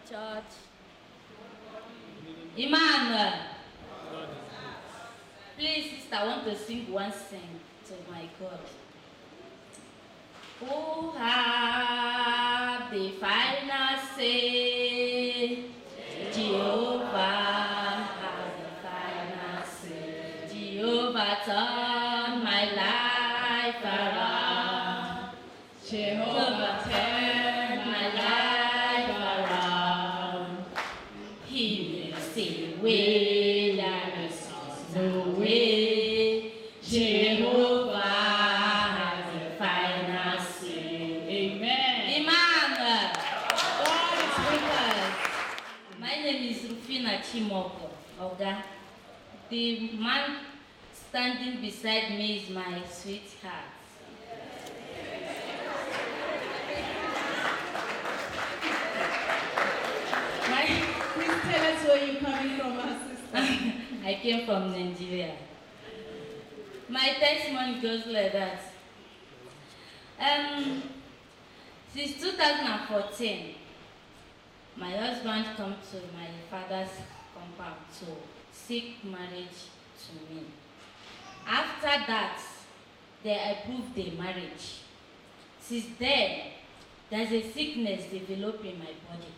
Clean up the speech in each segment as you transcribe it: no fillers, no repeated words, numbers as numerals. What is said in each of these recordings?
church. Emmanuel. Please, sister, I want to sing one sing to my God. Who have the final say? Jehovah has the final say. Jehovah turn my life around. Jehovah turn my life around. He will say, way there is no way. Jehovah has the final say. Amen. Amen. God is with us. My name is Rufina Chimoko, Oga. The man standing beside me is my sweetheart. Please tell us where you're coming from, our sister. I came from Nigeria. My testimony goes like that. Since 2014, my husband came to my father's compound to seek marriage to me. After that, they approved the marriage. Since then, there's a sickness developing my body.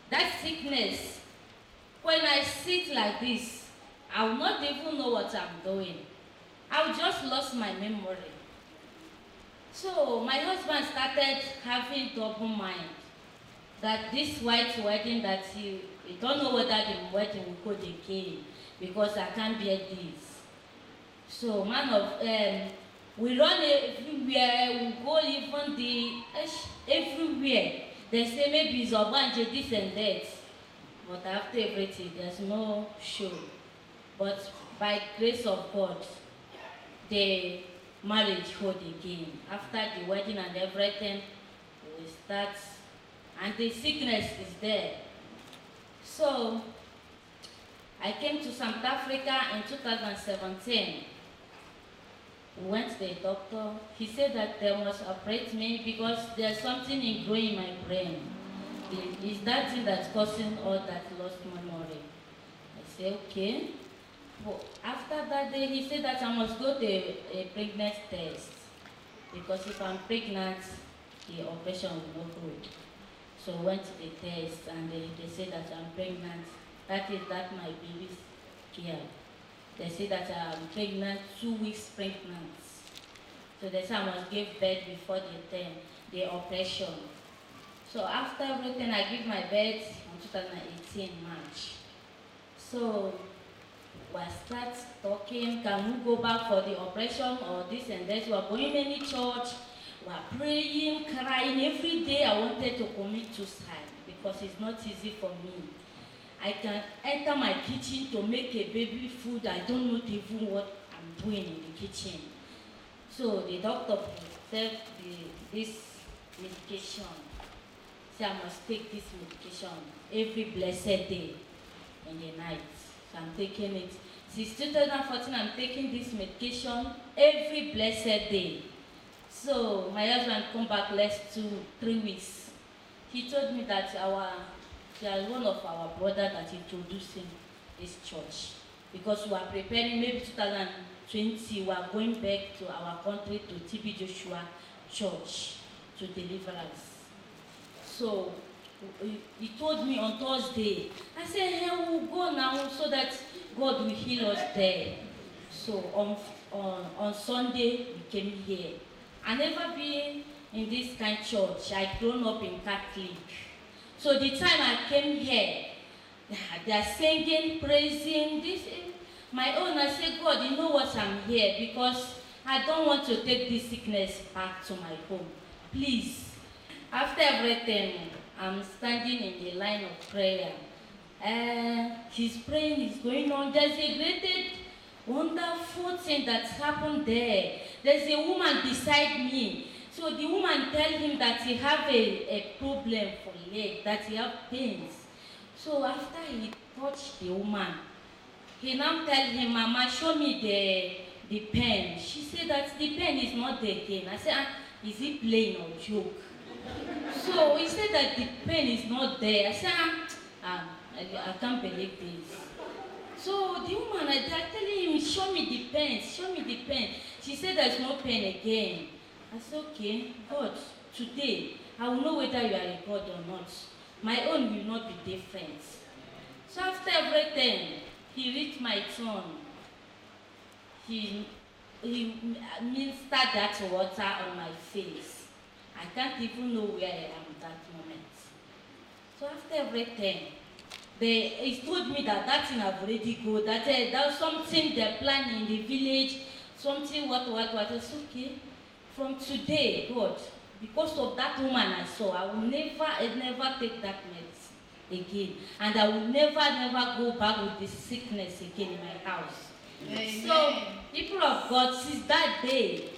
That sickness, when I sit like this, I will not even know what I'm doing. I will just lost my memory. So my husband started having double mind that this white wedding that he don't know whether the wedding will go again because I can't bear this. So man of we run everywhere, we go even everywhere. They say maybe it's Obanje this and that. But after everything, there's no show. But by grace of God, the marriage hold again. After the wedding and everything, we start, and the sickness is there. So, I came to South Africa in 2017. We went to the doctor. He said that they must operate me because there's something in growing in my brain. It's that thing that's causing all that lost memory. I said, okay. But after that day, he said that I must go to a pregnancy test because if I'm pregnant, the operation will not hold. So I went to the test and they said that I'm pregnant. That my baby's here. They say that I'm pregnant, 2 weeks pregnant. So they say I must give birth before the operation. So after everything, I give my birth in 2018 March. So we start talking, can we go back for the operation or this and that? We are going any church, we are praying, crying. Every day I wanted to commit suicide because it's not easy for me. I can enter my kitchen to make a baby food. I don't know even what I'm doing in the kitchen. So the doctor prescribed this medication. So I must take this medication every blessed day in the night. So I'm taking it. Since 2014, I'm taking this medication every blessed day. So my husband come back last 3 weeks. He told me that there is one of our brothers that introducing this church because we are preparing maybe 2020 we are going back to our country to TB Joshua Church to deliver us. So he told me on Thursday. I said, hey, we'll go now so that God will heal us there. So on Sunday we came here. I never been in this kind of church. I grown up in Catholic. So the time I came here, they are singing, praising this. My own, I said, God, you know what, I'm here because I don't want to take this sickness back to my home. Please. After everything, I'm standing in the line of prayer. His praying is going on. There's a great, wonderful thing that's happened there. There's a woman beside me. So the woman tell him that he have a problem for leg, that he have pains. So after he touched the woman, he now tell him, Mama, show me the pen. She said that the pen is not there again. I said, is he playing or joke? So he said that the pain is not there. I said, I can't believe this. So the woman, I telling him, show me the pain, show me the pain. She said there's no pain again. I said, okay, God, today, I will know whether you are a God or not. My own will not be different. So after everything, he reached my turn. He ministered that water on my face. I can't even know where I am at that moment. So after everything, he told me that thing I've already go, that there was something they're planning in the village, something what. It's okay. From today, God, because of that woman I saw, I will never take that medicine again. And I will never go back with this sickness again in my house. Amen. So, people of God, since that day,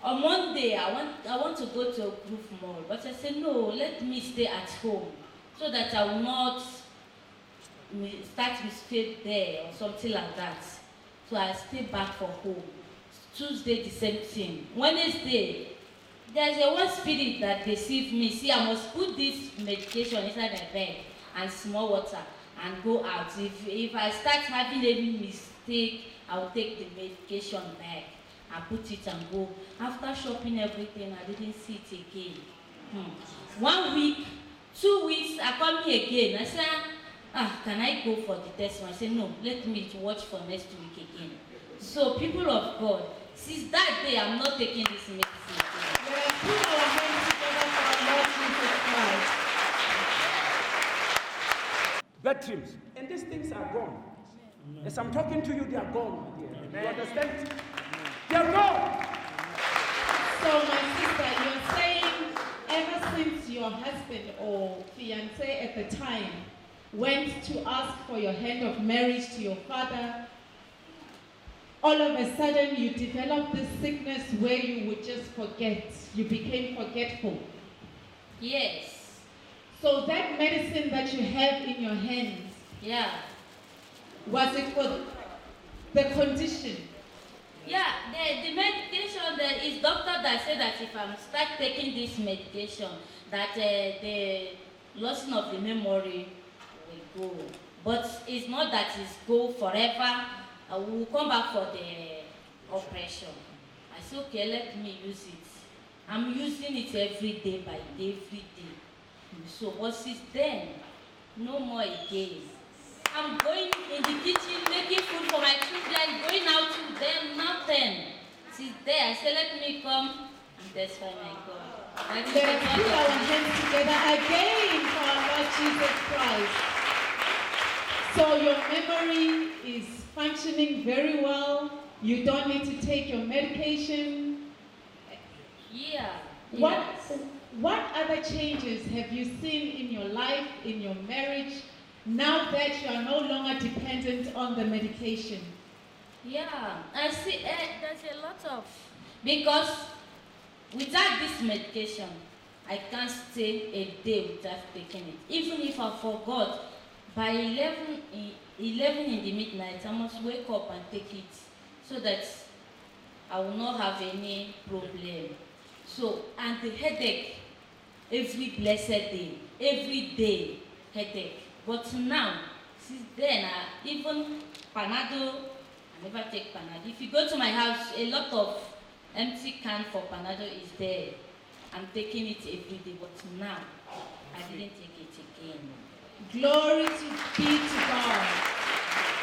on Monday, I want to go to a group mall, but I said, no, let me stay at home so that I will not start mistake there or something like that. So I stay back for home. Tuesday, the same thing. Wednesday, there's a one spirit that deceived me. See, I must put this medication inside my bag and small water and go out. If I start having any mistake, I will take the medication back and put it and go. After shopping everything, I didn't see it again. 1 week, 2 weeks, I come here again. I said, can I go for the test? I said, no, let me watch for next week again. So, people of God, since that day, I'm not taking this medicine again. Let us put our hands together for our Lord Jesus Christ. Bed trims. And these things are gone. As I'm talking to you, they are gone. You understand? They are gone. So, my sister, you're saying ever since your husband or fiancé at the time went to ask for your hand of marriage to your father, all of a sudden you developed this sickness where you would just forget. You became forgetful. Yes. So that medicine that you have in your hands, yeah, was it for the condition? Yeah, the medication, there is doctor that said that if I start taking this medication, that the losing of the memory will go. But it's not that it's go forever. We will come back for the operation. I said, okay, let me use it. I'm using it every day by day, every day. So, but since then, no more again. I'm going in the kitchen, making food for my children, going out to them, nothing. Since there, I said, let me come and testify my God. Let us put our hands together again for our Lord Jesus Christ. So your memory is functioning very well. You don't need to take your medication. Yeah. What other changes have you seen in your life, in your marriage, now that you are no longer dependent on the medication? Yeah, I see there's a lot of, because without this medication, I can't stay a day without taking it. Even if I forgot, by 11 in the midnight, I must wake up and take it so that I will not have any problem. So, and the headache, every blessed day, every day headache. But now, since then, even Panado, I never take Panado. If you go to my house, a lot of empty can for Panado is there. I'm taking it every day, but now, I didn't take it again. Glory be to God.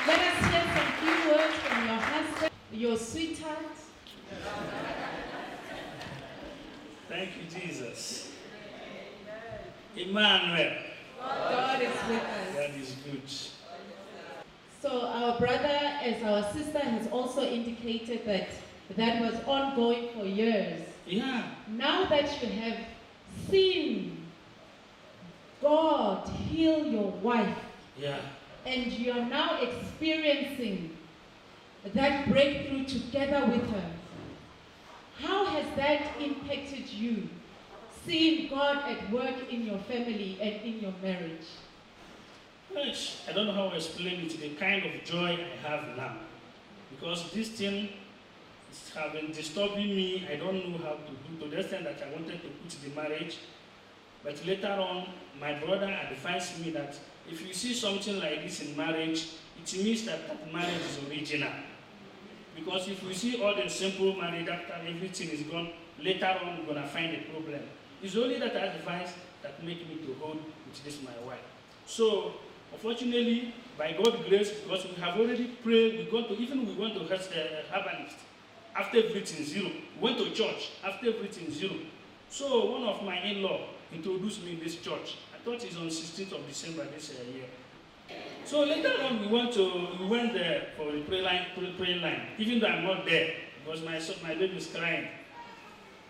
Let us hear some few words from your husband, your sweetheart. Thank you, Jesus. Emmanuel. God is with us. God is good. So our brother, as our sister has also indicated, that was ongoing for years. Yeah. Now that you have seen God heal your wife, yeah, and you are now experiencing that breakthrough together with her, how has that impacted you, seeing God at work in your family and in your marriage? Gosh, I don't know how to explain it, the kind of joy I have now. Because this thing It's have been disturbing me. I don't know how to do to the extent that I wanted to put the marriage. But later on, my brother advised me that if you see something like this in marriage, it means that that marriage is original. Because if you see all the simple marriage after everything is gone, later on you're going to find a problem. It's only that advice that make me to hold with this my wife. So, unfortunately, by God's grace, because we have already prayed, we went to Herbalist. After everything, zero. We went to church. After everything, zero. So, one of my in-law introduced me in this church. I thought it's on 16th of December this year. So later on, we went there for the prayer line, even though I'm not there, because my baby is crying.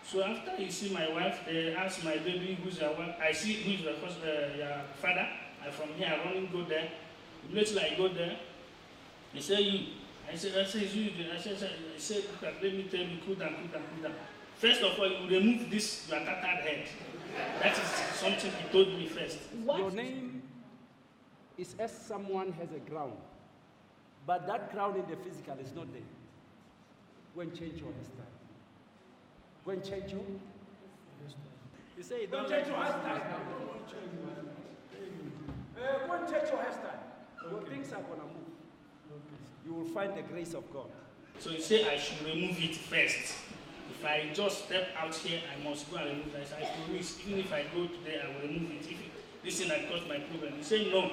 So after you see my wife, they ask my baby, who's your wife? I see who's your father. I'm from here, I want to go there. Immediately I go there. They say, you. I said, you. I said, let me tell you, cool down. First of all, you remove this your tattered head. That is something he told me first. What? Your name is as someone has a crown, but that crown in the physical is not there. Go and change your hairstyle. Go and change your. You say don't change your hairstyle. Go and change your hairstyle. Okay. Your things are gonna move. Okay. You will find the grace of God. So you say I should remove it first. If I just step out here, I must go and remove it. I promise, even if I go today, I will remove it. If this thing had caused my problem. You say no,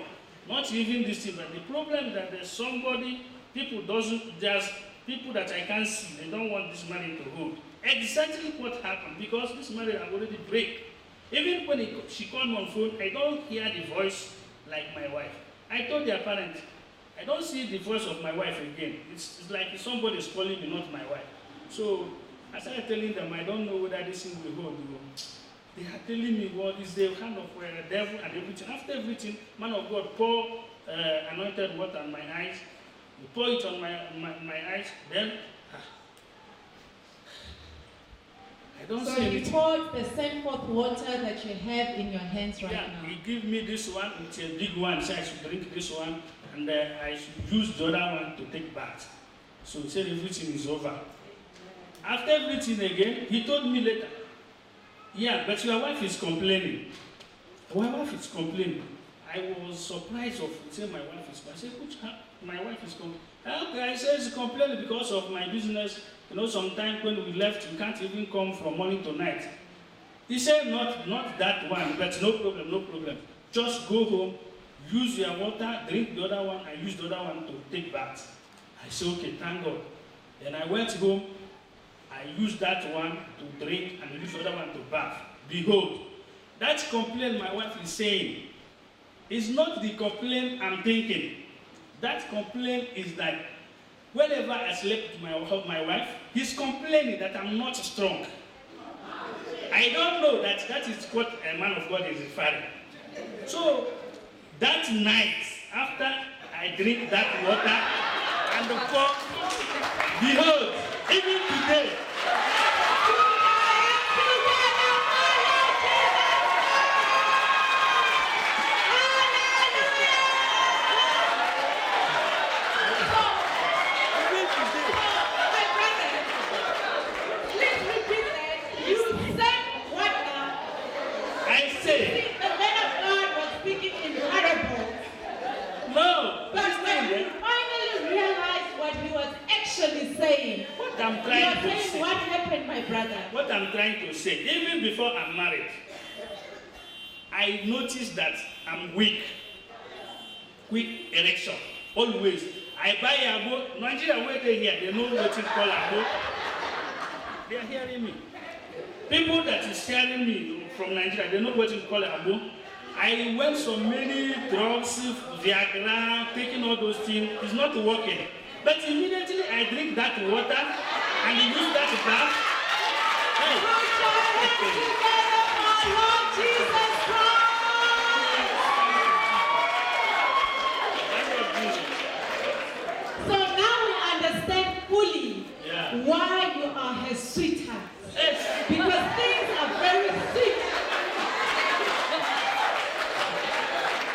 not even this thing, but the problem that there's somebody, there's people that I can't see, they don't want this marriage to hold. Exactly what happened, because this marriage I already break. Even when she called me on phone, I don't hear the voice like my wife. I told their parents, I don't see the voice of my wife again. It's like somebody is calling me, not my wife. So I started telling them, I don't know whether this thing will hold. They are telling me what is the hand of the devil and everything. After everything, man of God, pour anointed water on my eyes. You pour it on my eyes, then I don't see anything. So you poured the same forth water that you have in your hands right now? He gave me this one, it's a big one, so I should drink this one, and I should use the other one to take bath. So he said everything is over. After everything again, he told me later, yeah, but your wife is complaining. My wife is complaining. I was surprised of saying my wife is complaining. I said, my wife is complaining. Okay, I said she's complaining because of my business. You know, sometimes when we left, you can't even come from morning to night. He said, not that one, but no problem. Just go home, use your water, drink the other one, and use the other one to take bath. I said, okay, thank God. Then I went home. I used that one to drink and use the other one to bath. Behold, that complaint my wife is saying is not the complaint I'm thinking. That complaint is that whenever I slept with my wife, he's complaining that I'm not strong. I don't know that is what a man of God is referring. So that night, after I drink that water and the cup, behold, even today, what I'm trying to say, even before I'm married, I noticed that I'm weak. Quick erection. Always. I buy a boat. Nigeria, where they here, they know what it's called a boat. They are hearing me. People that is hearing me from Nigeria, they know what it's called a boat. I went so many drugs, Viagra, taking all those things. It's not working. But immediately I drink that water and use that bath. So now we understand fully why you are her sweetheart. Yes. Because things are very sweet.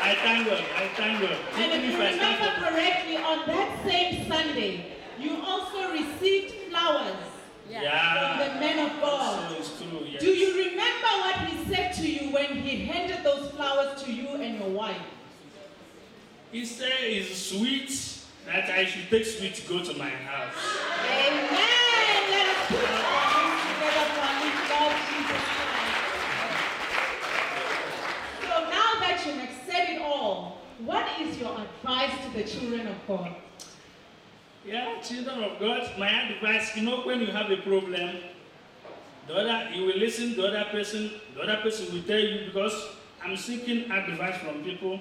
I thank God. And if you remember correctly, on that same Sunday, You also received flowers from the man of God. So it's true, yes. Do you remember what he said to you when he handed those flowers to you and your wife? He said it's sweet that I should take sweet to go to my house. Amen. Let us put our hands together for our Lord Jesus Christ. So now that you have said it all, what is your advice to the children of God? Yeah, children of God, my advice, when you have a problem, you will listen to the other person will tell you, because I'm seeking advice from people.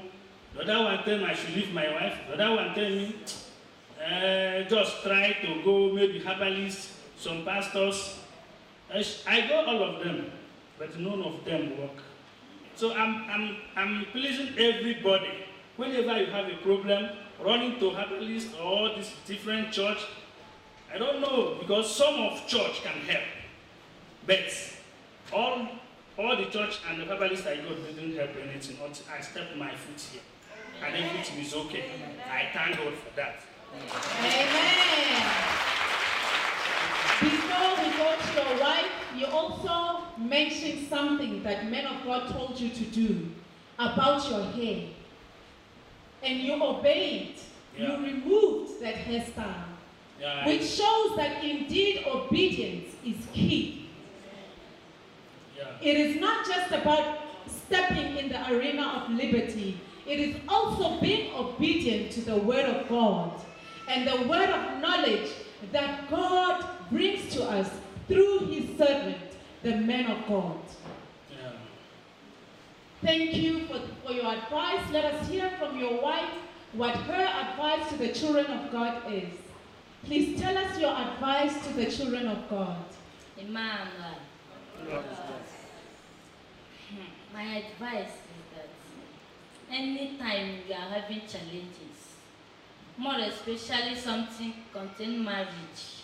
The other one tell me I should leave my wife. The other one tell me, just try to go, maybe herbalist, some pastors. I go all of them, but none of them work. So I'm pleasing everybody. Whenever you have a problem, running to herbalist or this different church, I don't know, because some of church can help, but all the church and the herbalist I go didn't help anything until I stepped my foot here, and everything is okay. I thank God for that. Amen. Before we go to your wife, you also mentioned something that men of God told you to do about your hair. And you obeyed. Yeah. You removed that hairstyle. Yeah, Which shows that indeed obedience is key. yeah. It is not just about stepping in the arena of liberty. It is also being obedient to the word of God and the word of knowledge that God brings to us through his servant, the man of God. Yeah. Thank you for your advice. Let us hear from your wife what her advice to the children of God is. Please tell us your advice to the children of God. Emmanuel. My advice is that anytime we are having challenges, more especially something concerning marriage,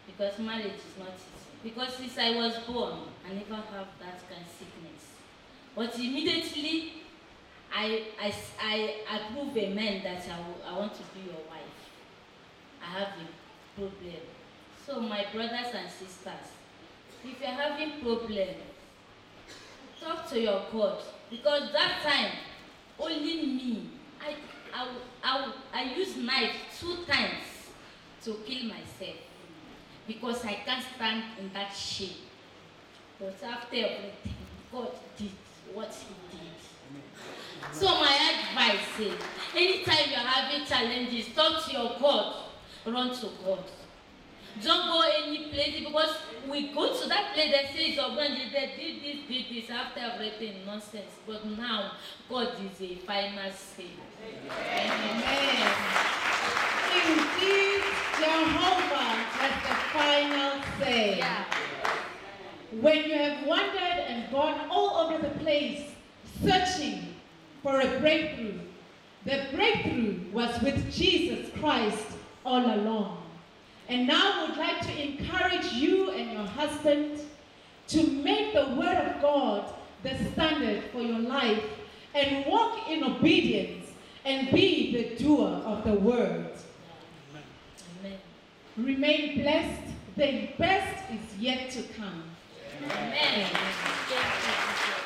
because marriage is not easy. Because since I was born, I never have that kind of sickness. But immediately, I approve a man that I want to be your wife. I have a problem. So my brothers and sisters, if you're having problem, talk to your God. Because that time, only me, I use knife 2 times to kill myself. Because I can't stand in that shape. But after everything, God did what he did. So my advice is, anytime you're having challenges, talk to your God, run to God. Don't go any place, because we go to that place that says, oh, when they did this, after everything, nonsense. But now, God is a final say. Amen. Indeed, Jehovah has the final say. Yeah. When you have wandered and gone all over the place, searching for a breakthrough, the breakthrough was with Jesus Christ all along. And now I would like to encourage you and your husband to make the word of God the standard for your life and walk in obedience and be the doer of the word. Amen. Remain blessed. The best is yet to come. Amen. Thank you.